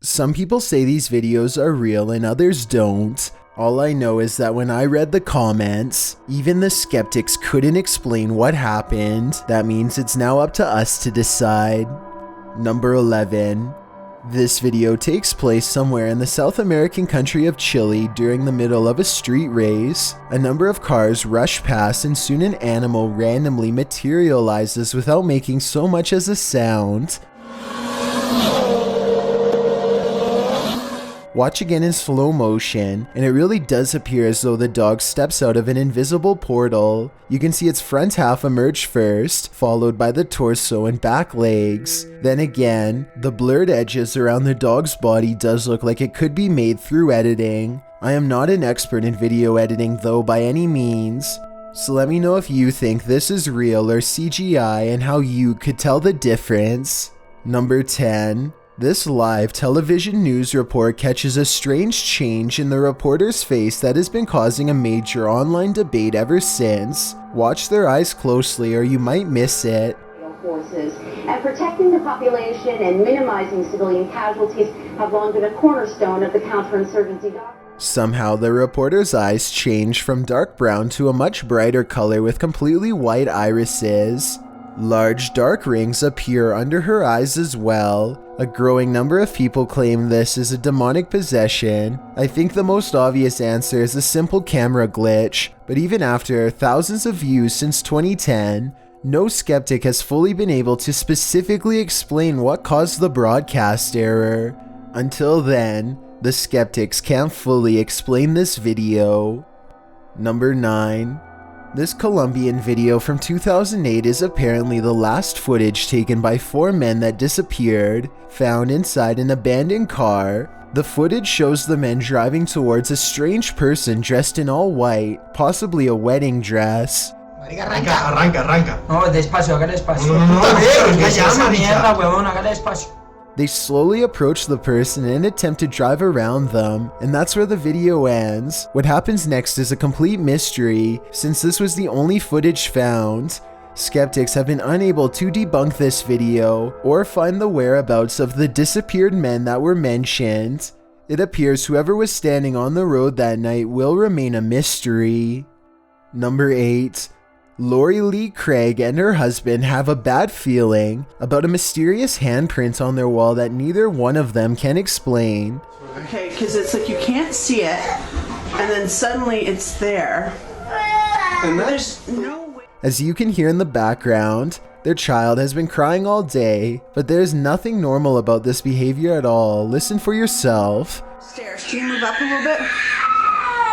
Some people say these videos are real and others don't. All I know is that when I read the comments, even the skeptics couldn't explain what happened. That means it's now up to us to decide. Number 11. This video takes place somewhere in the South American country of Chile during the middle of a street race. A number of cars rush past and soon an animal randomly materializes without making so much as a sound. Watch again in slow motion, and it really does appear as though the dog steps out of an invisible portal. You can see its front half emerge first, followed by the torso and back legs. Then again, the blurred edges around the dog's body does look like it could be made through editing. I am not an expert in video editing though by any means, so let me know if you think this is real or CGI and how you could tell the difference. Number 10. This live television news report catches a strange change in the reporter's face that has been causing a major online debate ever since. Watch their eyes closely or you might miss it. Forces and protecting the population and minimizing civilian casualties have long been a cornerstone of the counterinsurgency doctrine. Somehow the reporter's eyes change from dark brown to a much brighter color with completely white irises. Large dark rings appear under her eyes as well. A growing number of people claim this is a demonic possession. I think the most obvious answer is a simple camera glitch, but even after thousands of views since 2010, no skeptic has fully been able to specifically explain what caused the broadcast error. Until then, the skeptics can't fully explain this video. Number 9. This Colombian video from 2008 is apparently the last footage taken by 4 men that disappeared, found inside an abandoned car. The footage shows the men driving towards a strange person dressed in all white, possibly a wedding dress. Arranca. No, despacio, hágale despacio. Mierda, huevón, hágale despacio. They slowly approach the person and attempt to drive around them, and that's where the video ends. What happens next is a complete mystery, since this was the only footage found. Skeptics have been unable to debunk this video, or find the whereabouts of the disappeared men that were mentioned. It appears whoever was standing on the road that night will remain a mystery. Number 8. Lori Lee Craig and her husband have a bad feeling about a mysterious handprint on their wall that neither one of them can explain. Okay, because it's like you can't see it, and then suddenly it's there. And there's no way. As you can hear in the background, their child has been crying all day, but there's nothing normal about this behavior at all. Listen for yourself. Stairs, can you move up a little bit?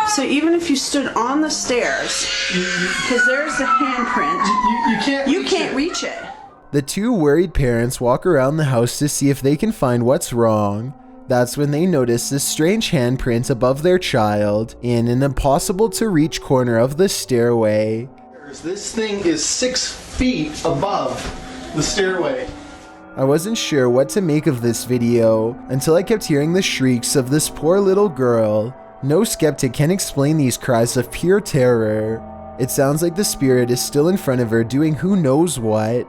So even if you stood on the stairs, because there's the handprint, you can't reach it. The 2 worried parents walk around the house to see if they can find what's wrong. That's when they notice this strange handprint above their child in an impossible to reach corner of the stairway. This thing is 6 feet above the stairway. I wasn't sure what to make of this video until I kept hearing the shrieks of this poor little girl. No skeptic can explain these cries of pure terror. It sounds like the spirit is still in front of her doing who knows what.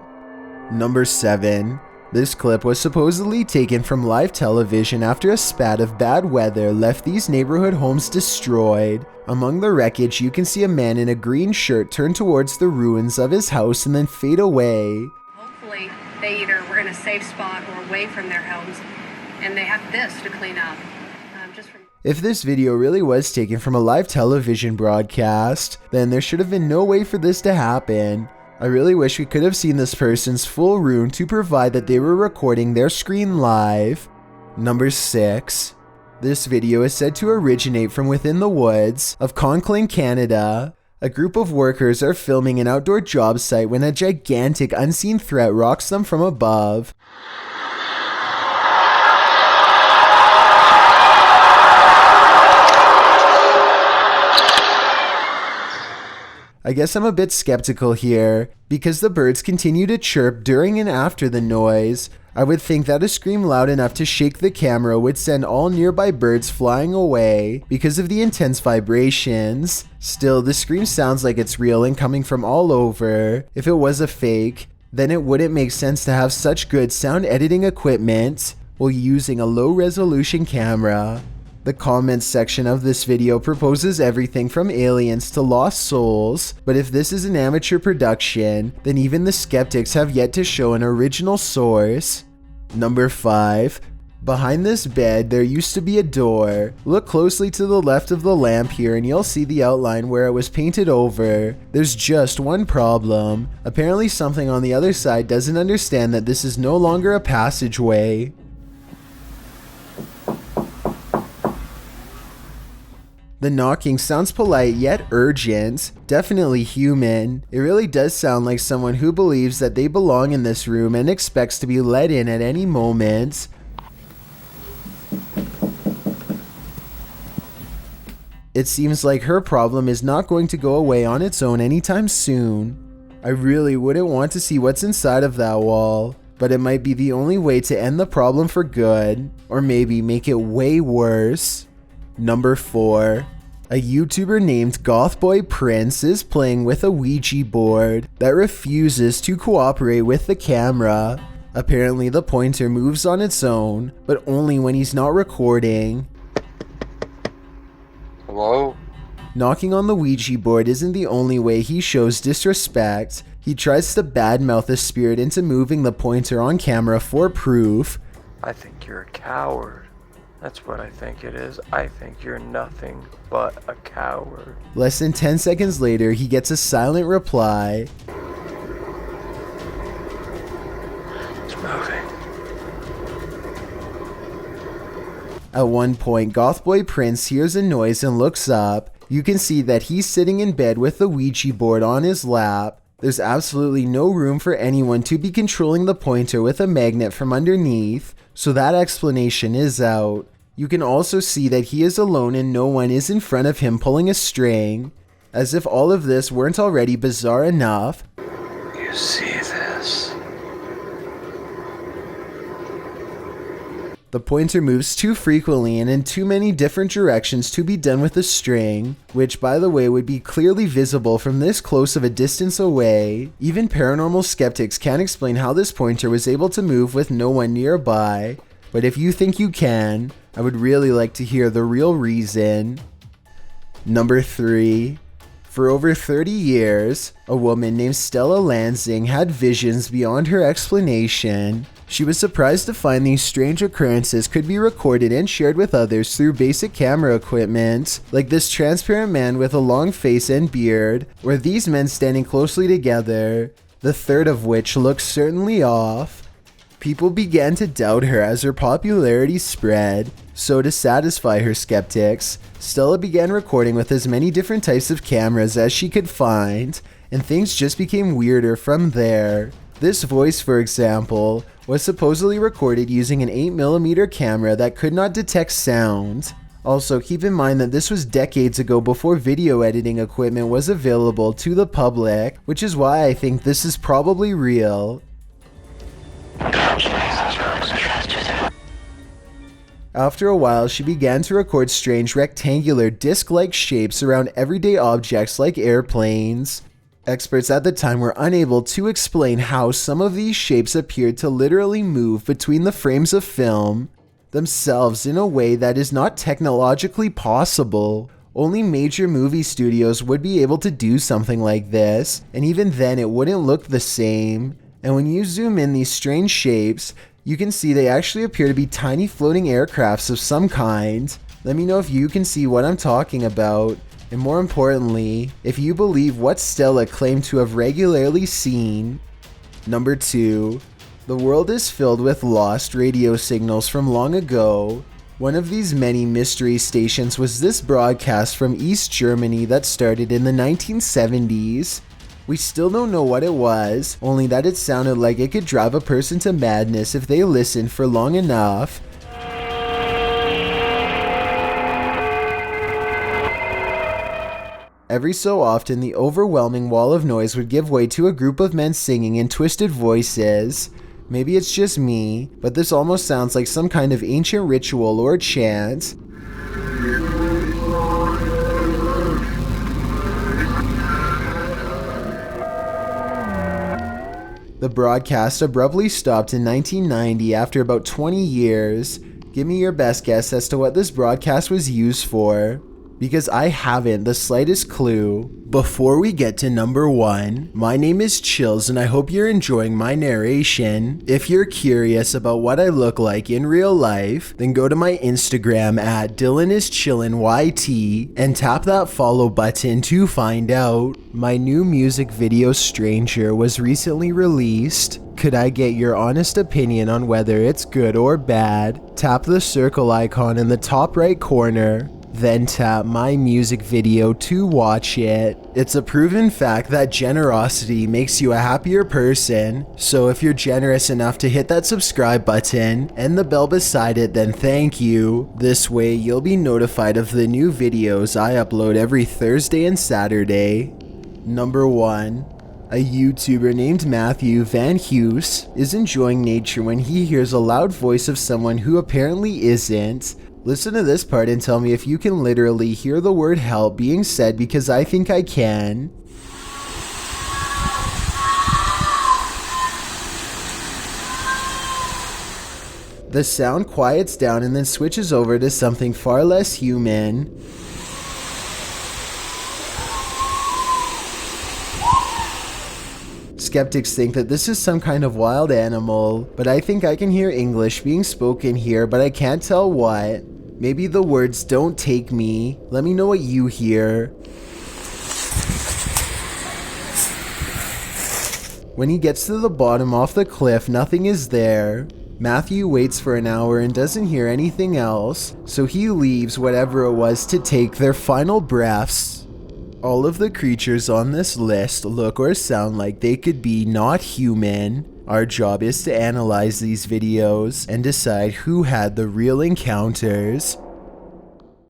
Number 7. This clip was supposedly taken from live television after a spat of bad weather left these neighborhood homes destroyed. Among the wreckage, you can see a man in a green shirt turn towards the ruins of his house and then fade away. Hopefully, they either were in a safe spot or away from their homes, and they have this to clean up. If this video really was taken from a live television broadcast, then there should have been no way for this to happen. I really wish we could have seen this person's full room to provide that they were recording their screen live. Number 6. This video is said to originate from within the woods of Conclaim, Canada. A group of workers are filming an outdoor job site when a gigantic unseen threat rocks them from above. I guess I'm a bit skeptical here, because the birds continue to chirp during and after the noise. I would think that a scream loud enough to shake the camera would send all nearby birds flying away because of the intense vibrations. Still, the scream sounds like it's real and coming from all over. If it was a fake, then it wouldn't make sense to have such good sound editing equipment. while using a low-resolution camera. The comments section of this video proposes everything from aliens to lost souls, but if this is an amateur production, then even the skeptics have yet to show an original source. Number 5. Behind this bed, there used to be a door. Look closely to the left of the lamp here and you'll see the outline where it was painted over. There's just one problem. Apparently something on the other side doesn't understand that this is no longer a passageway. The knocking sounds polite yet urgent, definitely human. It really does sound like someone who believes that they belong in this room and expects to be let in at any moment. It seems like her problem is not going to go away on its own anytime soon. I really wouldn't want to see what's inside of that wall, but it might be the only way to end the problem for good, or maybe make it way worse. Number 4. A YouTuber named Gothboy Prince is playing with a Ouija board that refuses to cooperate with the camera. Apparently the pointer moves on its own, but only when he's not recording. Hello? Knocking on the Ouija board isn't the only way he shows disrespect. He tries to badmouth the spirit into moving the pointer on camera for proof. I think you're a coward. That's what I think it is. I think you're nothing but a coward. Less than 10 seconds later, he gets a silent reply. It's moving. At one point, Gothboy Prince hears a noise and looks up. You can see that he's sitting in bed with the Ouija board on his lap. There's absolutely no room for anyone to be controlling the pointer with a magnet from underneath, so that explanation is out. You can also see that he is alone and no one is in front of him pulling a string. As if all of this weren't already bizarre enough. You see this? The pointer moves too frequently and in too many different directions to be done with a string, which by the way would be clearly visible from this close of a distance away. Even paranormal skeptics can't explain how this pointer was able to move with no one nearby, but if you think you can, I would really like to hear the real reason. Number 3. For over 30 years, a woman named Stella Lansing had visions beyond her explanation. She was surprised to find these strange occurrences could be recorded and shared with others through basic camera equipment, like this transparent man with a long face and beard, or these men standing closely together, the third of which looks certainly off. People began to doubt her as her popularity spread, so to satisfy her skeptics, Stella began recording with as many different types of cameras as she could find, and things just became weirder from there. This voice, for example, was supposedly recorded using an 8mm camera that could not detect sound. Also, keep in mind that this was decades ago before video editing equipment was available to the public, which is why I think this is probably real. After a while, she began to record strange rectangular disc-like shapes around everyday objects like airplanes. Experts at the time were unable to explain how some of these shapes appeared to literally move between the frames of film themselves in a way that is not technologically possible. Only major movie studios would be able to do something like this, and even then it wouldn't look the same. And when you zoom in these strange shapes, you can see they actually appear to be tiny floating aircrafts of some kind. Let me know if you can see what I'm talking about, and more importantly, if you believe what Stella claimed to have regularly seen. Number 2. The world is filled with lost radio signals from long ago. One of these many mystery stations was this broadcast from East Germany that started in the 1970s. We still don't know what it was, only that it sounded like it could drive a person to madness if they listened for long enough. Every so often, the overwhelming wall of noise would give way to a group of men singing in twisted voices. Maybe it's just me, but this almost sounds like some kind of ancient ritual or chant. The broadcast abruptly stopped in 1990 after about 20 years. Give me your best guess as to what this broadcast was used for, because I haven't the slightest clue. Before we get to number 1, my name is Chills and I hope you're enjoying my narration. If you're curious about what I look like in real life, then go to my Instagram at DylanIsChillinYT and tap that follow button to find out. My new music video Stranger was recently released. Could I get your honest opinion on whether it's good or bad? Tap the circle icon in the top right corner. Then tap my music video to watch it. It's a proven fact that generosity makes you a happier person, so if you're generous enough to hit that subscribe button and the bell beside it, then thank you. This way you'll be notified of the new videos I upload every Thursday and Saturday. Number 1. A YouTuber named Matthew Van Hoose is enjoying nature when he hears a loud voice of someone who apparently isn't. Listen to this part and tell me if you can literally hear the word help being said, because I think I can. The sound quiets down and then switches over to something far less human. Skeptics think that this is some kind of wild animal, but I think I can hear English being spoken here, but I can't tell what. Maybe the words "don't take me." Let me know what you hear. When he gets to the bottom off the cliff, nothing is there. Matthew waits for an hour and doesn't hear anything else, so he leaves whatever it was to take their final breaths. All of the creatures on this list look or sound like they could be not human. Our job is to analyze these videos and decide who had the real encounters.